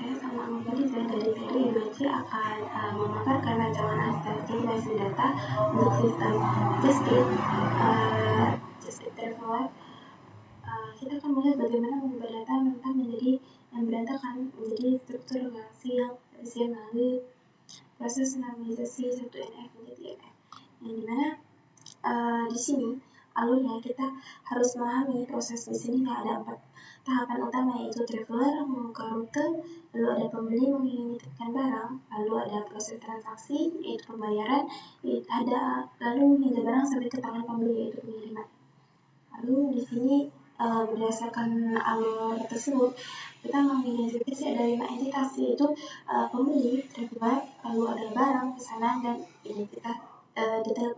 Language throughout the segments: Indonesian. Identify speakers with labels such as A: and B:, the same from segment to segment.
A: saya sama Mufidi dari I2C akan memaparkan rancangan arsitektur data untuk sistem JavaScript Traveler. Kita akan melihat bagaimana mengubah data mentah menjadi yang berantakan menjadi struktur relasi yang efisien melalui proses normalisasi 1NF menjadi NF, yang dimana di sini alurnya kita harus memahami proses di sini ada 4 tahapan utama, yaitu traveler membuka rute, lalu ada pembeli menitipkan barang, lalu ada proses transaksi yaitu pembayaran, lalu hingga barang sampai ke tangan pembeli yaitu pengiriman. Lalu di sini berdasarkan alur tersebut kita mengidentifikasi ada 5 entitas, yaitu pembeli, traveler, lalu ada barang, pesanan, dan identitas detail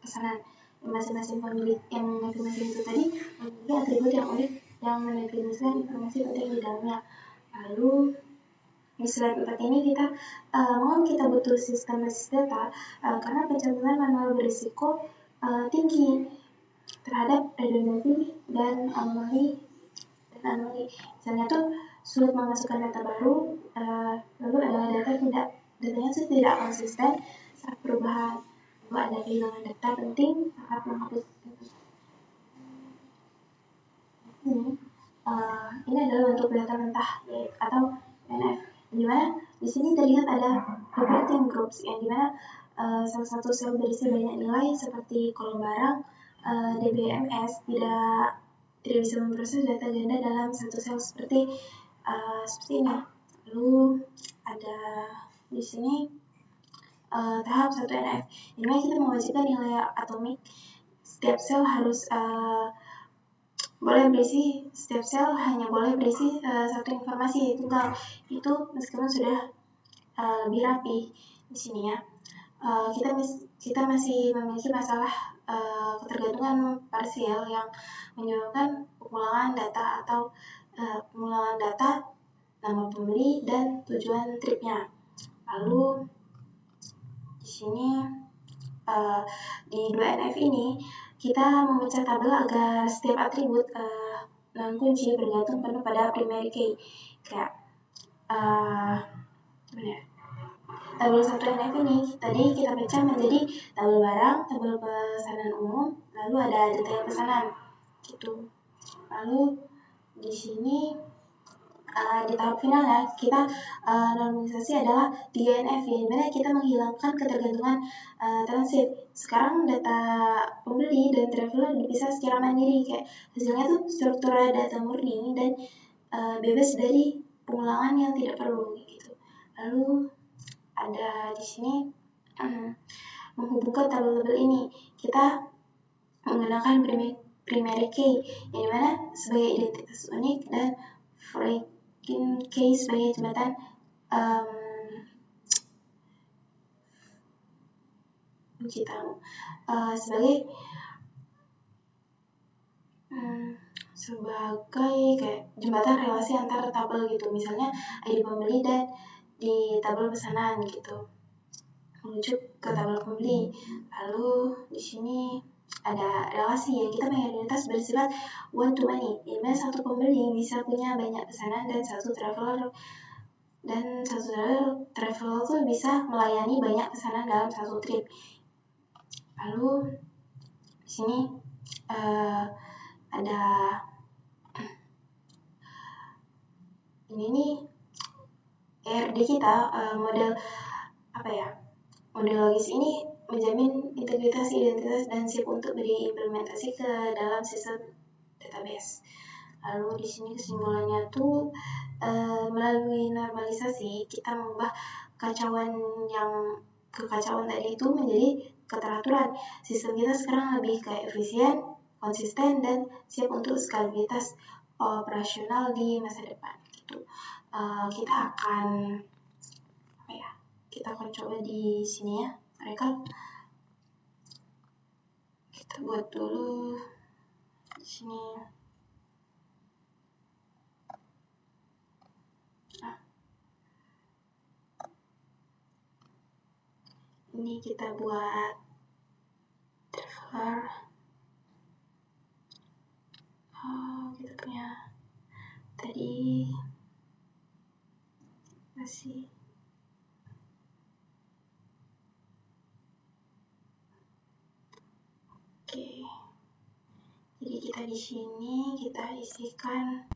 A: pesanan. Masing-masing pemilik yang masing-masing itu tadi memiliki atribut yang unik yang mendefinisikan informasi penting di dalamnya. Lalu di slide 4 ini mengapa kita butuh sistem basis data, karena pencatatan manual berisiko tinggi terhadap redundansi dan anomali. Misalnya tuh sulit memasukkan data baru, lalu ada datanya tidak konsisten saat perubahan, lalu ada kehilangan data penting saat menghapus. Ini adalah bentuk data mentah atau NF, di mana di sini terlihat ada reporting groups, yang dimana salah satu sel berisi banyak nilai seperti kolom barang. DBMS tidak bisa memproses data ganda dalam satu sel seperti ini. Lalu ada di sini tahap 1NF, di mana kita mewajibkan nilai atomik setiap sel harus setiap sel hanya boleh berisi satu informasi tunggal, itu meskipun sudah lebih rapi. Di sini ya kita masih memiliki masalah ketergantungan parsial yang menyebabkan pengulangan data atau pengulangan data nama pembeli dan tujuan tripnya. Lalu di sini di 2NF ini kita memecah tabel agar setiap atribut non-kunci bergantung penuh pada primary key. Kayak tabel 1NF ini tadi kita pecah menjadi tabel barang, tabel pesanan umum, lalu ada detail pesanan gitu. Lalu di sini di tahap finalnya kita normalisasi adalah 3NF, di mana kita menghilangkan ketergantungan transit. Sekarang data pembeli dan traveler dipisah secara mandiri, kayak hasilnya tuh struktur data murni dan bebas dari pengulangan yang tidak perlu gitu. Lalu ada di sini menghubungkan tabel-tabel ini kita menggunakan primary key, yang dimana sebagai identitas unik dan foreign key sebagai jembatan sebagai kayak jembatan relasi antar tabel gitu. Misalnya ID pembeli dan di tabel pesanan gitu menuju ke tabel pembeli. Lalu di sini ada relasi yang kita punya identitas bersifat one to many, di mana satu pembeli bisa punya banyak pesanan dan satu traveler tuh bisa melayani banyak pesanan dalam satu trip. Lalu di sini ada ini nih ERD kita, model logis ini menjamin integritas identitas dan siap untuk diimplementasi ke dalam sistem database. Lalu di sini kesimpulannya tuh melalui normalisasi kita mengubah kekacauan tadi itu menjadi keteraturan. Sistem kita sekarang lebih efisien, konsisten, dan siap untuk skalabilitas operasional di masa depan gitu. Kita akan coba di sini ya, mereka kita buat dulu di sini. Ini kita buat traveler. Kita punya tadi kasih. Oke. Jadi kita di sini kita isikan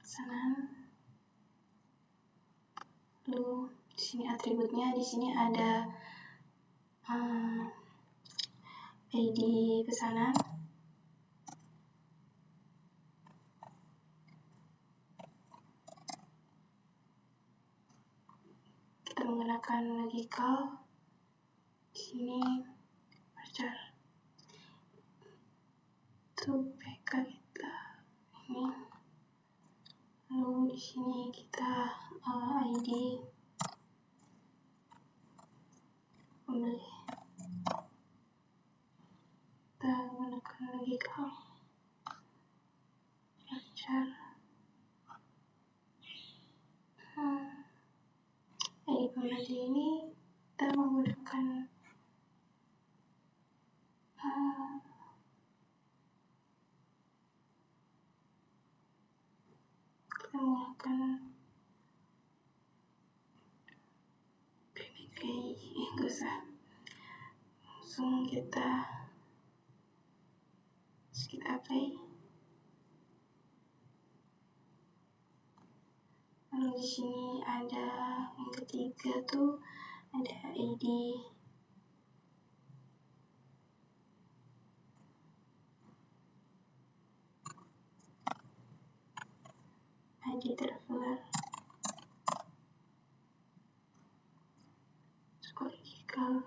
A: pesanan. Lalu di sini atributnya, di sini ada ID pesanan. Kita menggunakan logical. Di sini varchar itu PK kita ini. Lalu di sini kita ID pembeli. Kita menggunakan logical varchar ID pembeli ini kita menggunakan PPK, enggak usah, langsung kita apply. Lalu di sini ada yang ketiga tuh ada ID traveler. Logical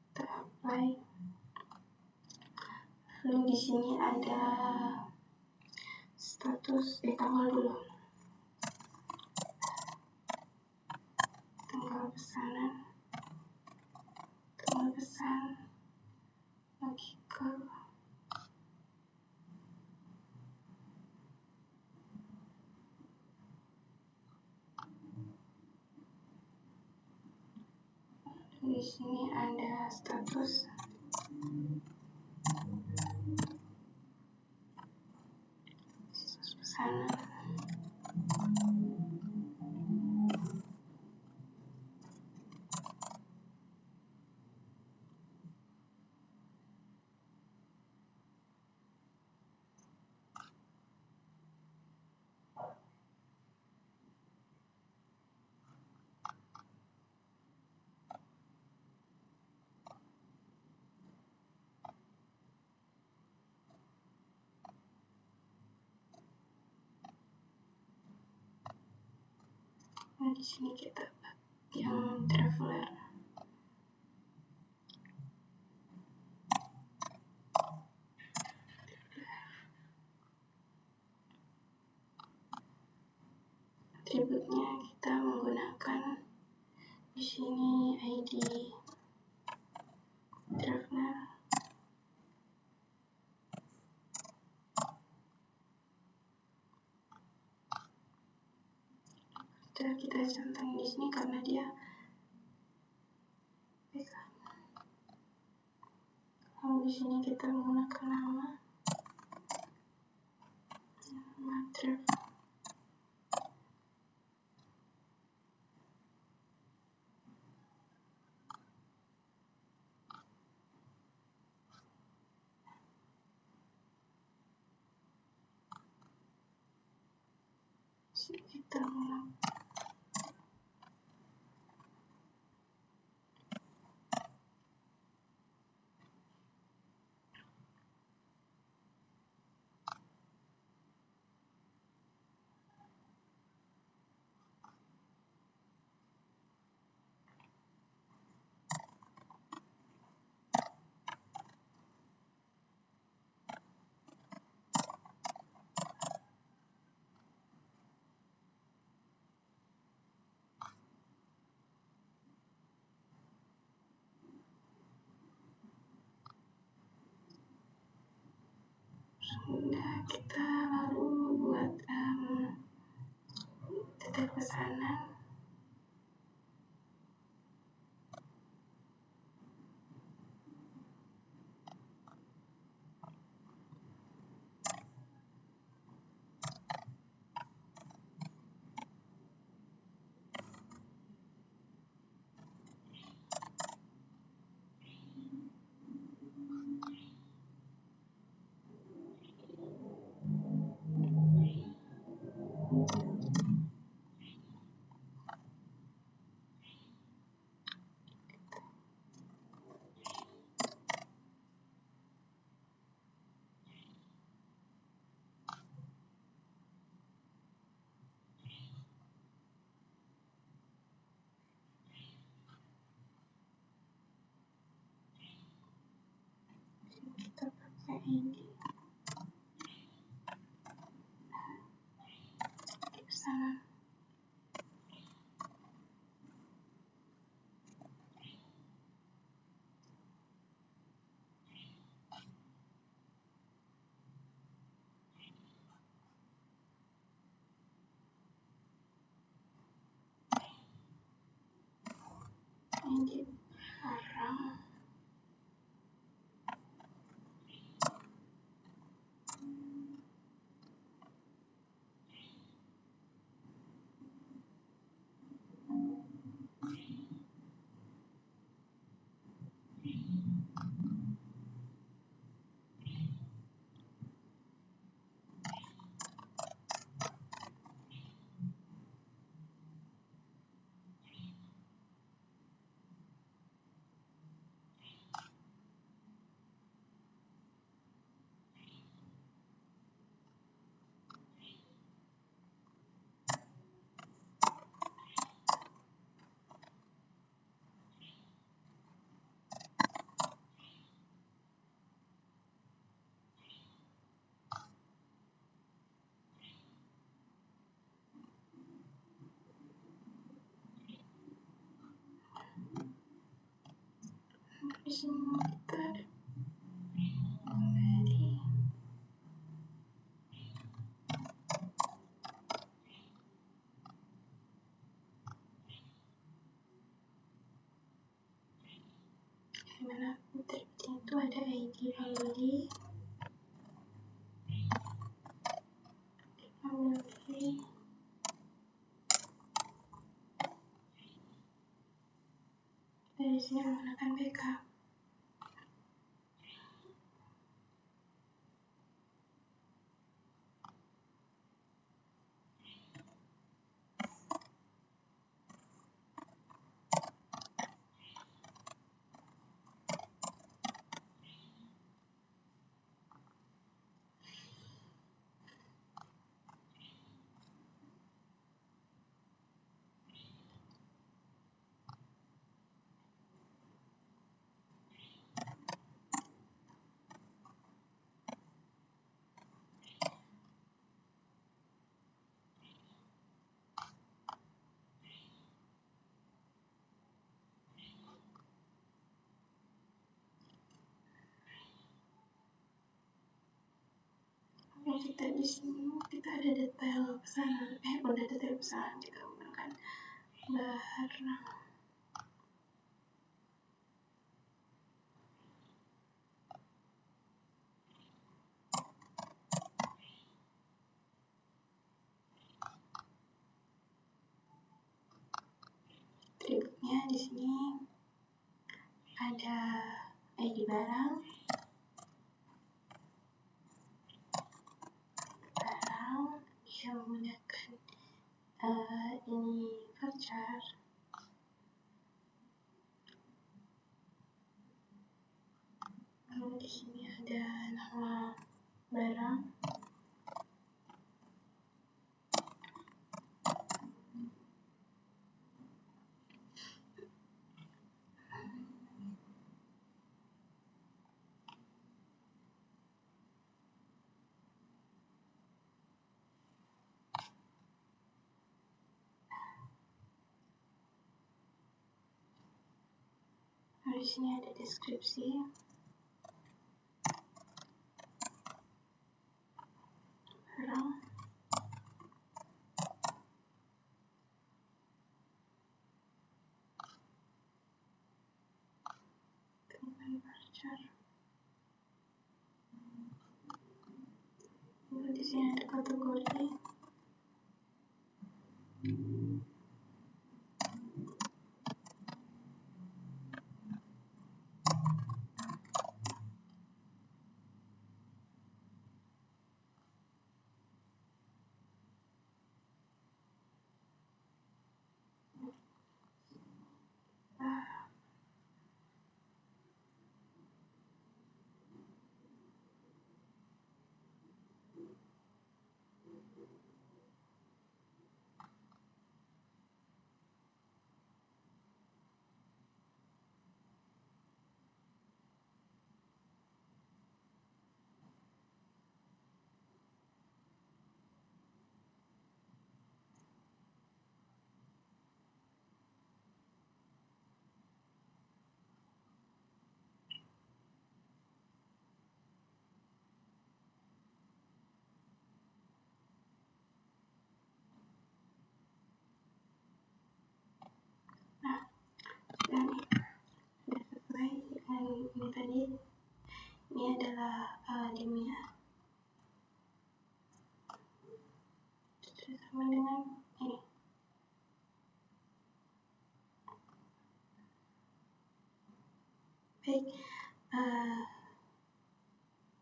A: kita apply. Lalu di sini ada status tanggal dulu. Tanggal pesanan, tanggal pesan, logical. Di sini ada status pesanan. Nah, di sini kita yang traveler. Atributnya kita menggunakan di sini ID traveler. Kita centang di sini karena dia PK. Lalu di sini kita menggunakan nama travel. Kita sudah, kita lalu buat titik pesanan. ini bersama. Ini haram. Di sini kita kembali dimana terbitnya itu ada ID pembeli dari sini menggunakan backup. Kita di sini kita ada detail pesanan, udah detail pesanan kita menggunakan barang. Atributnya di sini ada ID barang yang menggunakan ini voucher. Lalu di sini ada nama barang. Di sini ada deskripsi barang, voucher. Lalu di sini ada kategori.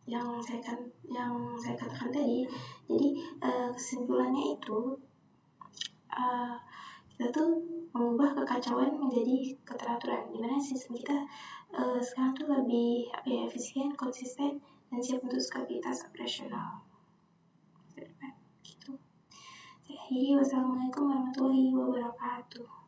A: yang saya katakan tadi. Jadi kesimpulannya itu kita tuh mengubah kekacauan menjadi keteraturan, dimana sistem kita sekarang tuh lebih efisien, konsisten, dan siap untuk stabilitas operasional. Gitu. Jadi wassalamualaikum warahmatullahi wabarakatuh.